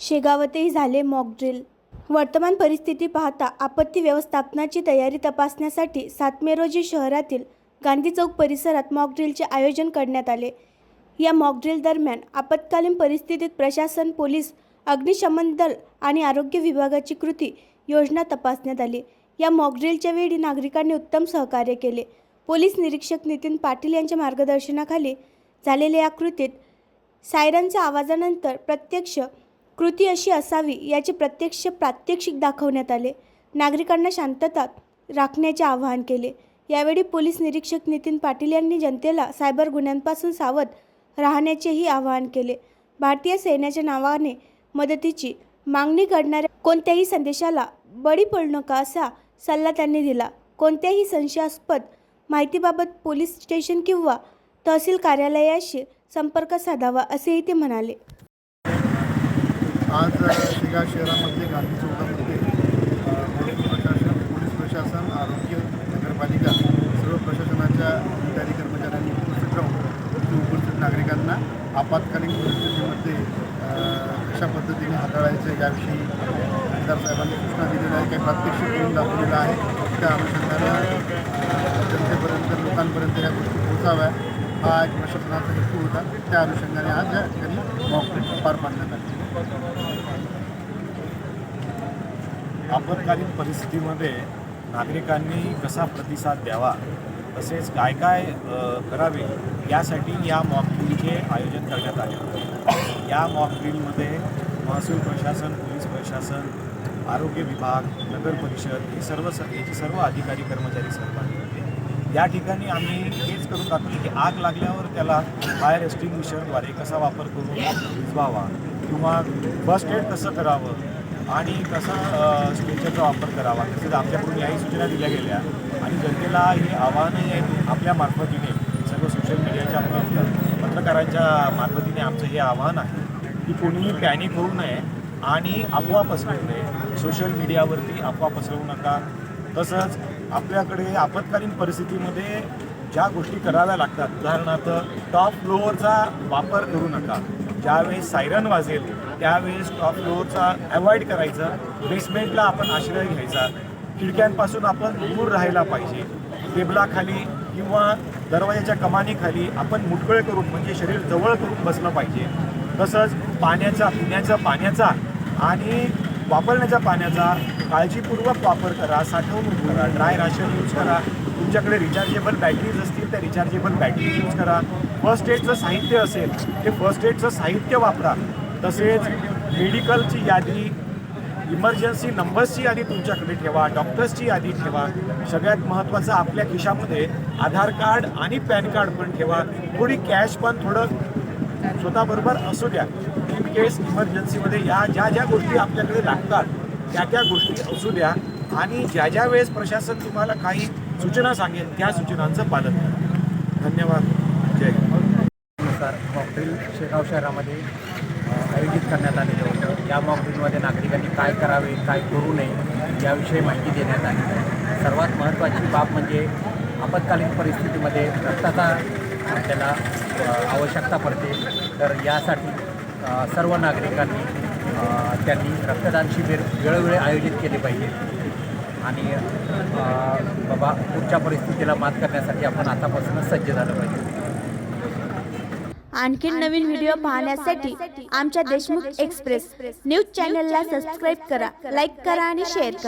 शेगावतही झाले mock drill. वर्तमान परिस्थिती पाहता आपत्ती व्यवस्थापनाची तयारी तपासण्यासाठी 7 मे रोजी शहरातील गांधी चौक परिसरात मॉक ड्रिलचे आयोजन करण्यात आले। या मॉक ड्रिल दरम्यान आपत्कालीन परिस्थितीत प्रशासन, पोलीस, अग्निशमन दल आणि आरोग्य विभागाची कृती योजना तपासण्यात आली। या मॉक ड्रिलच्या वेळी नागरिकांनी उत्तम सहकार्य केले। पोलीस निरीक्षक नितीन पाटील यांच्या मार्गदर्शनाखाली झालेल्या या कृतीत सायरनच्या आवाजानंतर प्रत्यक्ष कृती अशी असावी याचे प्रत्यक्ष प्रात्यक्षिक दाखवण्यात आले। नागरिकांना शांतता राखण्याचे आवाहन केले। यावेळी पोलीस निरीक्षक नितीन पाटील यांनी जनतेला सायबर गुन्ह्यांपासून सावध राहण्याचेही आवाहन केले। भारतीय सैन्याच्या नावाने मदतीची मागणी करणाऱ्या कोणत्याही संदेशाला बळी पडू नका असा सल्ला त्यांनी दिला। कोणत्याही संशयास्पद माहितीबाबत पोलीस स्टेशन किंवा तहसील कार्यालयाशी संपर्क साधावा असेही ते म्हणाले। आज शेगाव शहरामध्ये गांधी चौकामध्ये पोलीस प्रशासन, आरोग्य, नगरपालिका सर्व प्रशासनाच्या अधिकारी कर्मचाऱ्यांनी उपस्थित राहून उपस्थित नागरिकांना आपत्कालीन परिस्थितीमध्ये कशा पद्धतीने हाताळायचं याविषयी आमदार साहेबांनी सूचना दिलेल्या आहे, काही प्रात्यक्षिक करून दाखवलेलं आहे। त्या अनुषंगाने जनतेपर्यंत, लोकांपर्यंत या गोष्टी पोहोचाव्या हा एक प्रशासनाचा हेतू होता। त्या अनुषंगाने आज या ठिकाणी मॉक ड्रिल पार पाडण्यात आली। आपत्कालीन परिस्थितीमध्ये नागरिकांनी कसा प्रतिसाद द्यावा, तसेच काय काय करावे यासाठी या मॉक ड्रिलचे आयोजन करण्यात आले होते। या मॉक ड्रिलमध्ये महसूल प्रशासन, पोलीस प्रशासन, आरोग्य विभाग, नगर परिषद याचे सर्व अधिकारी कर्मचारी सहभागी होते। या ठिकाणी आम्ही हेच करून दाखवले की आग लागल्यावर त्याला फायर एक्सटिंग्विशरद्वारे कसा वापर करून विझवावा किंवा फर्स्ट एड कसं करावं आणि कसा स्ट्रेचरचा वापर करावा, तसेच आमच्याकडून याही सूचना दिल्या गेल्या आणि जनतेला हे आव्हानही आहे। आपल्या मार्फतीने सर्व सोशल मीडियाच्या पत्रकारांच्या मार्फतीने आमचं हे आव्हान आहे की कोणीही पॅनिक होऊ नये आणि अफवा पसरवू नये। सोशल मीडियावरती अफवा पसरवू नका। तसंच आपल्याकडे आपत्कालीन परिस्थितीमध्ये ज्या गोष्टी कराव्या लागतात, उदाहरणार्थ टॉप फ्लोअरचा वापर करू नका। ज्यावेळेस सायरन वाजेल त्यावेळेस टॉप फ्लोअरचा अवॉइड करायचा, बेसमेंटला आपण आश्रय घ्यायचा, खिडक्यांपासून आपण दूर राहायला पाहिजे, टेबलाखाली किंवा दरवाजाच्या कमानीखाली आपण मुटकळे करून म्हणजे शरीर जवळ करून बसलं पाहिजे। तसंच पिण्याच्या पाण्याचा आणि वापरण्याच्या पाण्याचा काळजीपूर्वक वापर करा, साठवणूक करा, ड्राय राशन यूज करा। तुमच्याकडे रिचार्जेबल बॅटरीज असतील तर रिचार्जेबल बॅटरी यूज करा। फर्स्ट एडचं साहित्य असेल ते फर्स्ट एडचं साहित्य वापरा। तसेच मेडिकलची यादी, इमर्जन्सी नंबर्सची यादी तुमच्याकडे ठेवा, डॉक्टर्सची यादी ठेवा। सगळ्यात महत्त्वाचं आपल्या खिशामध्ये आधार कार्ड आणि पॅन कार्ड पण ठेवा। थोडी कॅश पण थोडं स्वतःबरोबर असू द्या। इन केस इमर्जन्सीमध्ये ज्या गोष्टी आपल्याकडे लागतात त्या गोष्टी असू द्या आणि ज्या वेळेस प्रशासन तुम्हाला काही सूचना सांगेल त्या सूचनांचं पालन करा। धन्यवाद। जय हिंद। नुसार मॉक ड्रिल शेगाव शहरामध्ये आयोजित करण्यात आलेलं होतं। या मॉक ड्रिलमध्ये नागरिकांनी काय करावे, काय करू नये याविषयी माहिती देण्यात आली। सर्वात महत्त्वाची बाब म्हणजे आपत्कालीन परिस्थितीमध्ये रक्ताचा आपल्याला आवश्यकता पडते, तर यासाठी सर्व नागरिकांनी त्यांनी रक्तदान शिबिर वेळोवेळी आयोजित केले पाहिजे आणि बाबा पुढच्या परिस्थितीला मात करण्यासाठी आपण आतापासूनच सज्ज झालं पाहिजे। आणखी नवीन व्हिडिओ पाहण्यासाठी आमच्या देशमुख एक्सप्रेस न्यूज चॅनलला सबस्क्राईब करा, लाईक करा आणि शेअर करा।